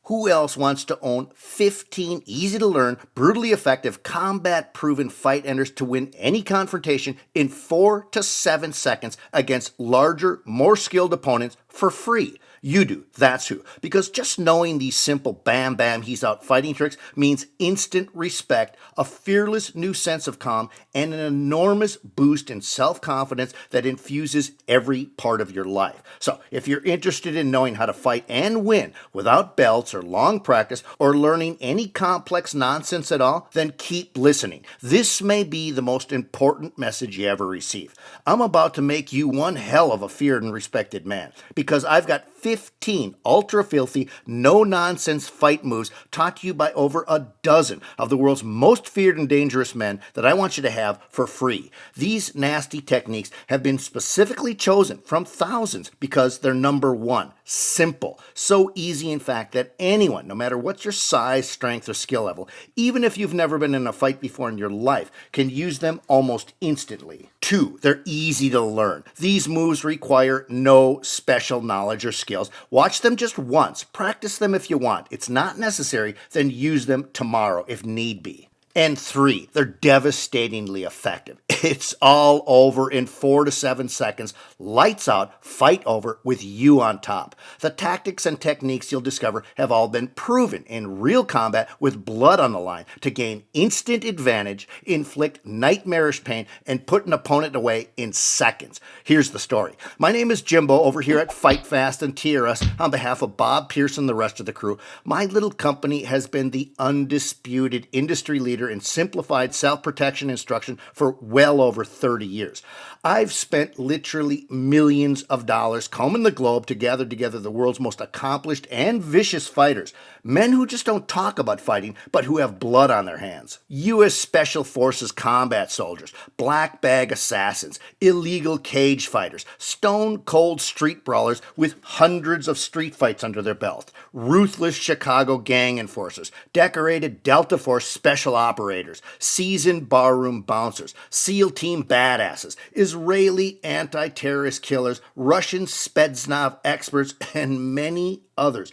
Who else wants to own 15 easy to learn, brutally effective, combat proven fight enders to win any confrontation in 4 to 7 seconds against larger, more skilled opponents for free? You do, that's who. Because just knowing these simple bam bam he's out fighting tricks means instant respect, a fearless new sense of calm, and an enormous boost in self-confidence that infuses every part of your life. So if you're interested in knowing how to fight and win without belts or long practice or learning any complex nonsense at all, then keep listening. This may be the most important message you ever receive. I'm about to make you one hell of a feared and respected man because I've got 15 ultra filthy, no nonsense fight moves taught to you by over a dozen of the world's most feared and dangerous men that I want you to have for free. These nasty techniques have been specifically chosen from thousands because they're number one, simple, so easy in fact that anyone, no matter what's your size, strength, or skill level, even if you've never been in a fight before in your life, can use them almost instantly. 2, they're easy to learn. These moves require no special knowledge or skills. Watch them just once. Practice them if you want. It's not necessary, then use them tomorrow if need be. And 3, they're devastatingly effective. It's all over in 4 to 7 seconds. Lights out, fight over with you on top. The tactics and techniques you'll discover have all been proven in real combat with blood on the line to gain instant advantage, inflict nightmarish pain, and put an opponent away in seconds. Here's the story. My name is Jimbo over here at Fight Fast and TRS on behalf of Bob Pearson and the rest of the crew. My little company has been the undisputed industry leader in simplified self-protection instruction for well over 30 years. I've spent literally millions of dollars combing the globe to gather together the world's most accomplished and vicious fighters, men who just don't talk about fighting, but who have blood on their hands. U.S. Special Forces combat soldiers, black bag assassins, illegal cage fighters, stone-cold street brawlers with hundreds of street fights under their belt, ruthless Chicago gang enforcers, decorated Delta Force special operators, seasoned barroom bouncers, SEAL team badasses, Israeli anti-terrorist killers, Russian Spetsnaz experts, and many others.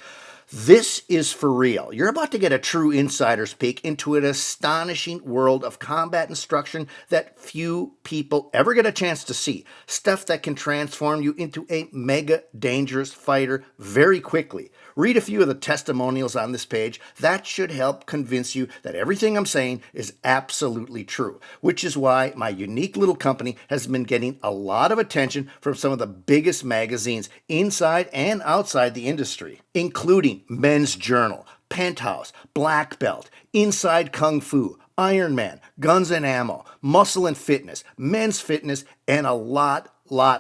This is for real. You're about to get a true insider's peek into an astonishing world of combat instruction that few people ever get a chance to see. Stuff that can transform you into a mega dangerous fighter very quickly. Read a few of the testimonials on this page. That should help convince you that everything I'm saying is absolutely true, which is why my unique little company has been getting a lot of attention from some of the biggest magazines inside and outside the industry, including Men's Journal, Penthouse, Black Belt, Inside Kung Fu, Iron Man, Guns and Ammo, Muscle and Fitness, Men's Fitness, and a lot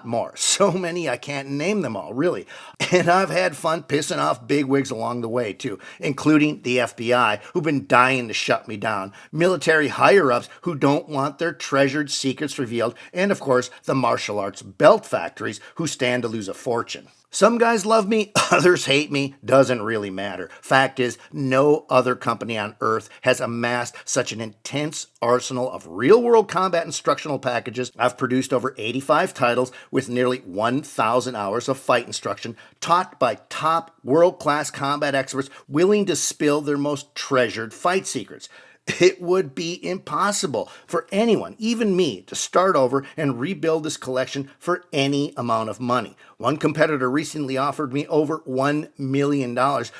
more. So many I can't name them all, really. And I've had fun pissing off bigwigs along the way, too, including the FBI, who've been dying to shut me down, military higher-ups who don't want their treasured secrets revealed, and of course, the martial arts belt factories who stand to lose a fortune. Some guys love me, others hate me, doesn't really matter. Fact is, no other company on earth has amassed such an intense arsenal of real-world combat instructional packages. I've produced over 85 titles with nearly 1,000 hours of fight instruction taught by top world-class combat experts willing to spill their most treasured fight secrets. It would be impossible for anyone, even me, to start over and rebuild this collection for any amount of money. One competitor recently offered me over $1 million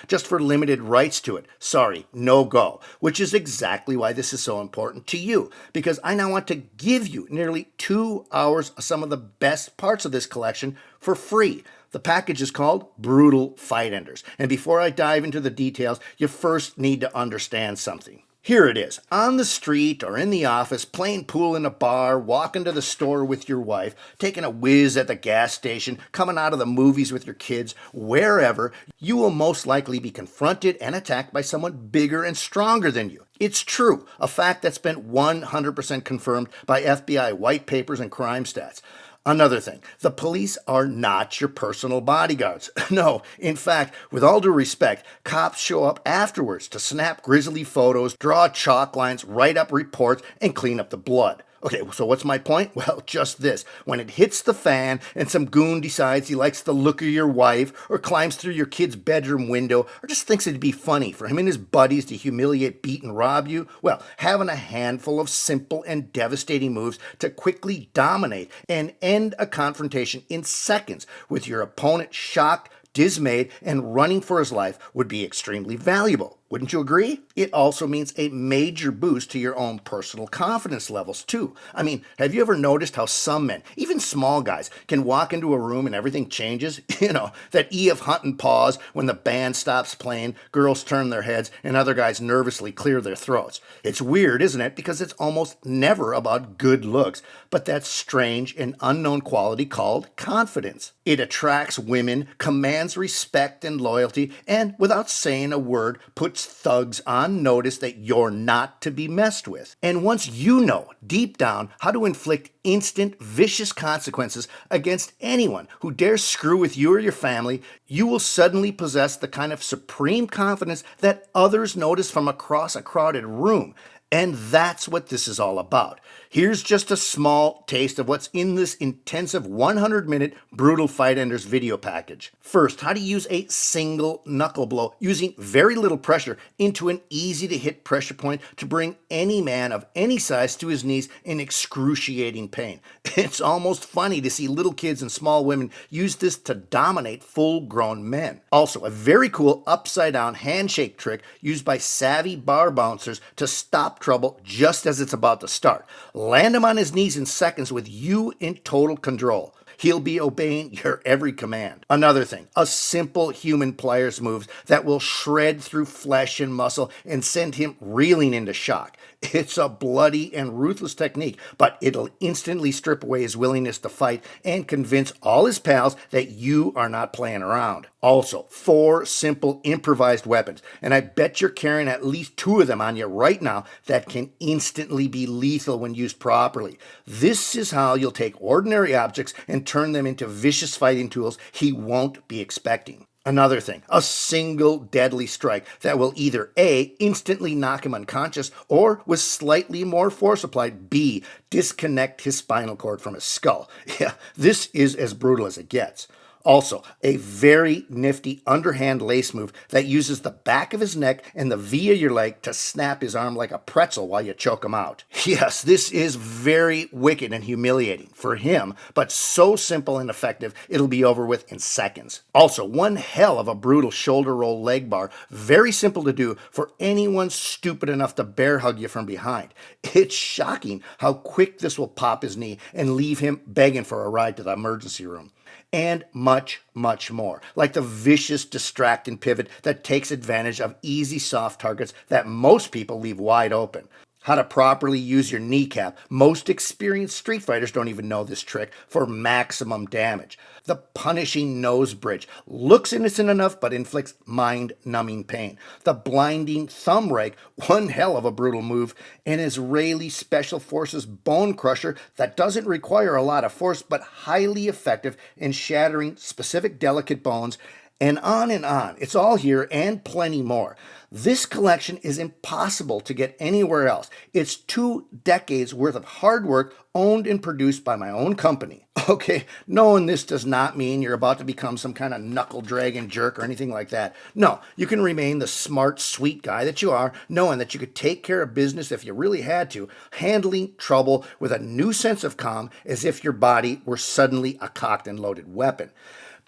just for limited rights to it. Sorry, no go. Which is exactly why this is so important to you, because I now want to give you nearly 2 hours of some of the best parts of this collection for free. The package is called Brutal Fight Enders. And before I dive into the details, you first need to understand something. Here it is, on the street or in the office, playing pool in a bar, walking to the store with your wife, taking a whiz at the gas station, coming out of the movies with your kids, wherever, you will most likely be confronted and attacked by someone bigger and stronger than you. It's true, a fact that's been 100% confirmed by FBI white papers and crime stats. Another thing, the police are not your personal bodyguards. No, in fact, with all due respect, cops show up afterwards to snap grisly photos, draw chalk lines, write up reports, and clean up the blood. Okay, so what's my point? Well, just this. When it hits the fan and some goon decides he likes the look of your wife, or climbs through your kid's bedroom window, or just thinks it'd be funny for him and his buddies to humiliate, beat, and rob you, well, having a handful of simple and devastating moves to quickly dominate and end a confrontation in seconds with your opponent shocked, dismayed, and running for his life would be extremely valuable. Wouldn't you agree? It also means a major boost to your own personal confidence levels, too. I mean, have you ever noticed how some men, even small guys, can walk into a room and everything changes? You know, that E.F. Hutton pause when the band stops playing, girls turn their heads, and other guys nervously clear their throats. It's weird, isn't it? Because it's almost never about good looks, but that strange and unknown quality called confidence. It attracts women, commands respect and loyalty, and without saying a word, puts thugs on notice that you're not to be messed with. And once you know deep down how to inflict instant, vicious consequences against anyone who dares screw with you or your family, you will suddenly possess the kind of supreme confidence that others notice from across a crowded room. And that's what this is all about. Here's just a small taste of what's in this intensive 100-minute Brutal Fight Enders video package. First, how to use a single knuckle blow using very little pressure into an easy-to-hit pressure point to bring any man of any size to his knees in excruciating pain. It's almost funny to see little kids and small women use this to dominate full-grown men. Also, a very cool upside-down handshake trick used by savvy bar bouncers to stop trouble just as it's about to start. Land him on his knees in seconds with you in total control. He'll be obeying your every command. Another thing, a simple human pliers moves that will shred through flesh and muscle and send him reeling into shock. It's a bloody and ruthless technique, but it'll instantly strip away his willingness to fight and convince all his pals that you are not playing around. Also, 4 simple improvised weapons, and I bet you're carrying at least 2 of them on you right now that can instantly be lethal when used properly. This is how you'll take ordinary objects and turn them into vicious fighting tools he won't be expecting. Another thing, a single deadly strike that will either A, instantly knock him unconscious, or with slightly more force applied, B, disconnect his spinal cord from his skull. Yeah, this is as brutal as it gets. Also, a very nifty underhand lace move that uses the back of his neck and the V of your leg to snap his arm like a pretzel while you choke him out. Yes, this is very wicked and humiliating for him, but so simple and effective, it'll be over with in seconds. Also, one hell of a brutal shoulder roll leg bar, very simple to do for anyone stupid enough to bear hug you from behind. It's shocking how quick this will pop his knee and leave him begging for a ride to the emergency room. And much, much more, like the vicious distract and pivot that takes advantage of easy soft targets that most people leave wide open. How to properly use your kneecap. Most experienced street fighters don't even know this trick for maximum damage. The punishing nose bridge looks innocent enough but inflicts mind-numbing pain. The blinding thumb rake, one hell of a brutal move. An Israeli Special Forces bone crusher that doesn't require a lot of force but highly effective in shattering specific delicate bones. And on and on. It's all here and plenty more. This collection is impossible to get anywhere else. It's 2 decades worth of hard work owned and produced by my own company. Okay, knowing this does not mean you're about to become some kind of knuckle-dragging jerk or anything like that. No, you can remain the smart, sweet guy that you are, knowing that you could take care of business if you really had to, handling trouble with a new sense of calm as if your body were suddenly a cocked and loaded weapon.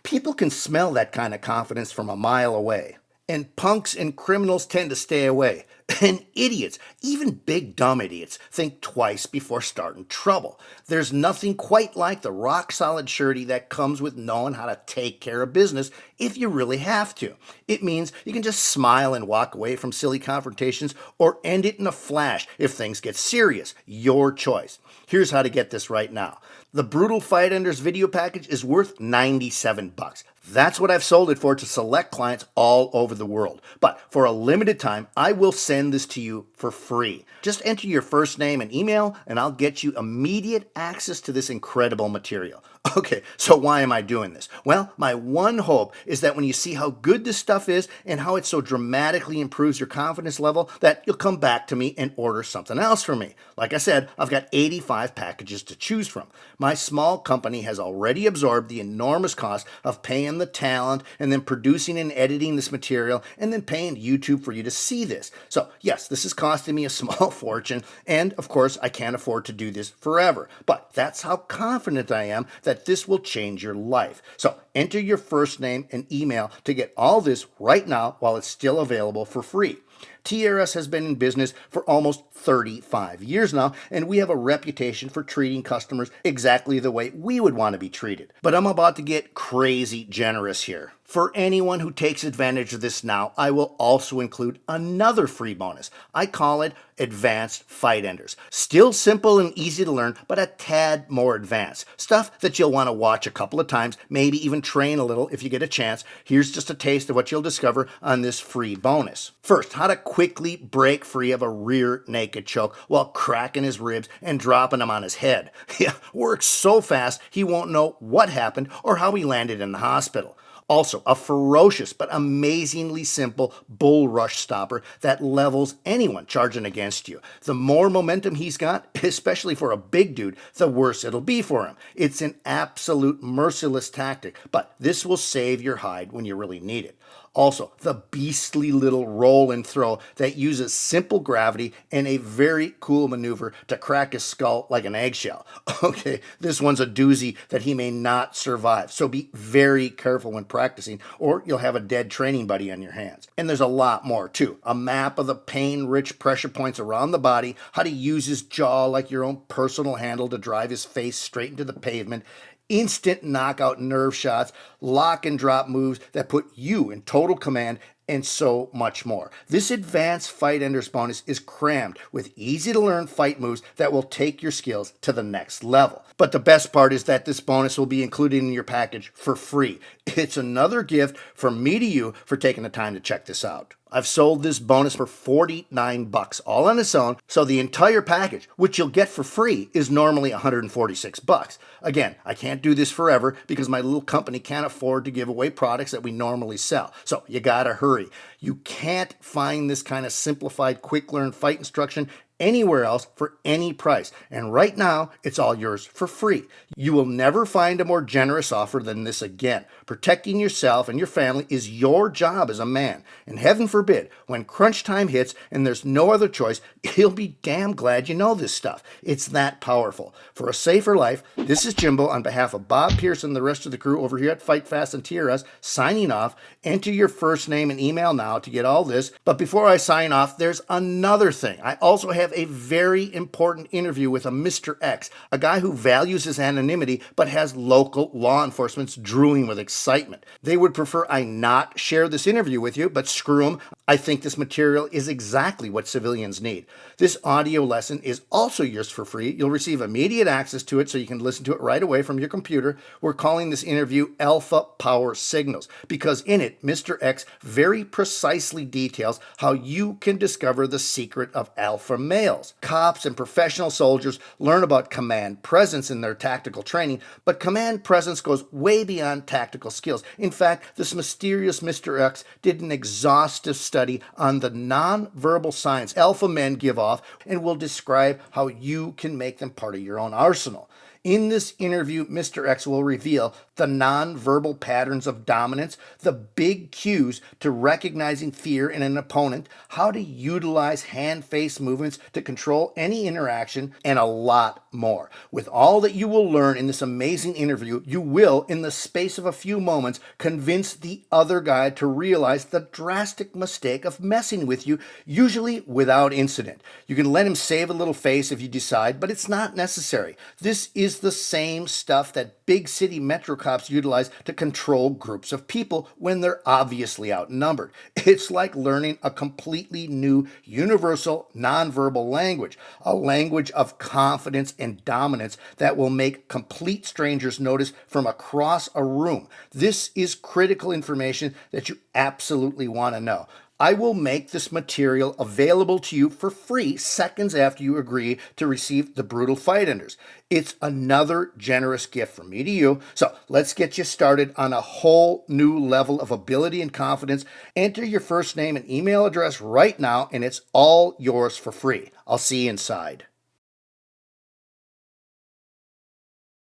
People can smell that kind of confidence from a mile away. And punks and criminals tend to stay away. And idiots, even big dumb idiots, think twice before starting trouble. There's nothing quite like the rock-solid surety that comes with knowing how to take care of business if you really have to. It means you can just smile and walk away from silly confrontations or end it in a flash if things get serious. Your choice. Here's how to get this right now. The Brutal Fight Enders video package is worth $97. That's what I've sold it for to select clients all over the world. But for a limited time, I will send this to you for free. Just enter your first name and email, and I'll get you immediate access to this incredible material. Okay, so why am I doing this? Well, my one hope is that when you see how good this stuff is and how it so dramatically improves your confidence level, that you'll come back to me and order something else from me. Like I said, I've got 85 packages to choose from. My small company has already absorbed the enormous cost of paying the talent and then producing and editing this material and then paying YouTube for you to see this. So yes, this is costing me a small fortune, and of course I can't afford to do this forever. But that's how confident I am that this will change your life. So enter your first name and email to get all this right now while it's still available for free. TRS has been in business for almost 35 years now, and we have a reputation for treating customers exactly the way we would want to be treated. But I'm about to get crazy generous here. For anyone who takes advantage of this now, I will also include another free bonus. I call it Advanced Fight Enders. Still simple and easy to learn, but a tad more advanced. Stuff that you'll want to watch a couple of times, maybe even train a little if you get a chance. Here's just a taste of what you'll discover on this free bonus. First, how to quickly break free of a rear naked choke while cracking his ribs and dropping him on his head. Yeah, works so fast he won't know what happened or how he landed in the hospital. Also, a ferocious but amazingly simple bull rush stopper that levels anyone charging against you. The more momentum he's got, especially for a big dude, the worse it'll be for him. It's an absolute merciless tactic, but this will save your hide when you really need it. Also, the beastly little roll and throw that uses simple gravity and a very cool maneuver to crack his skull like an eggshell. Okay, this one's a doozy that he may not survive, so be very careful when practicing or you'll have a dead training buddy on your hands. And there's a lot more too. A map of the pain-rich pressure points around the body, how to use his jaw like your own personal handle to drive his face straight into the pavement, instant knockout nerve shots, lock and drop moves that put you in total command, and so much more. This Advanced Fight Enders bonus is crammed with easy to learn fight moves that will take your skills to the next level. But the best part is that this bonus will be included in your package for free. It's another gift from me to you for taking the time to check this out. I've sold this bonus for $49 all on its own, so the entire package, which you'll get for free, is normally $146. Again, I can't do this forever because my little company can't afford to give away products that we normally sell, so you gotta hurry. You can't find this kind of simplified quick learn fight instruction anywhere else for any price. And right now, it's all yours for free. You will never find a more generous offer than this again. Protecting yourself and your family is your job as a man. And heaven forbid, when crunch time hits and there's no other choice, you'll be damn glad you know this stuff. It's that powerful. For a safer life, this is Jimbo on behalf of Bob Pierce and the rest of the crew over here at Fight Fast and TRS signing off. Enter your first name and email now to get all this. But before I sign off, there's another thing. I also have a very important interview with a Mr. X, a guy who values his anonymity but has local law enforcement's drooling with excitement. They would prefer I not share this interview with you, but screw them. I think this material is exactly what civilians need. This audio lesson is also yours for free. You'll receive immediate access to it so you can listen to it right away from your computer. We're calling this interview Alpha Power Signals because in it, Mr. X very precisely details how you can discover the secret of alpha males. Cops and professional soldiers learn about command presence in their tactical training, but command presence goes way beyond tactical skills. In fact, this mysterious Mr. X did an exhaustive study on the non-verbal signs alpha men give off and will describe how you can make them part of your own arsenal. In this interview, Mr. X will reveal the non-verbal patterns of dominance, the big cues to recognizing fear in an opponent, how to utilize hand-face movements to control any interaction, and a lot more. With all that you will learn in this amazing interview, you will, in the space of a few moments, convince the other guy to realize the drastic mistake of messing with you, usually without incident. You can let him save a little face if you decide, but it's not necessary. This is is the same stuff that big city metro cops utilize to control groups of people when they're obviously outnumbered. It's like learning a completely new universal nonverbal language, a language of confidence and dominance that will make complete strangers notice from across a room. This is critical information that you absolutely want to know. I will make this material available to you for free seconds after you agree to receive the Brutal Fight Enders. It's another generous gift from me to you. So let's get you started on a whole new level of ability and confidence. Enter your first name and email address right now, and it's all yours for free. I'll see you inside.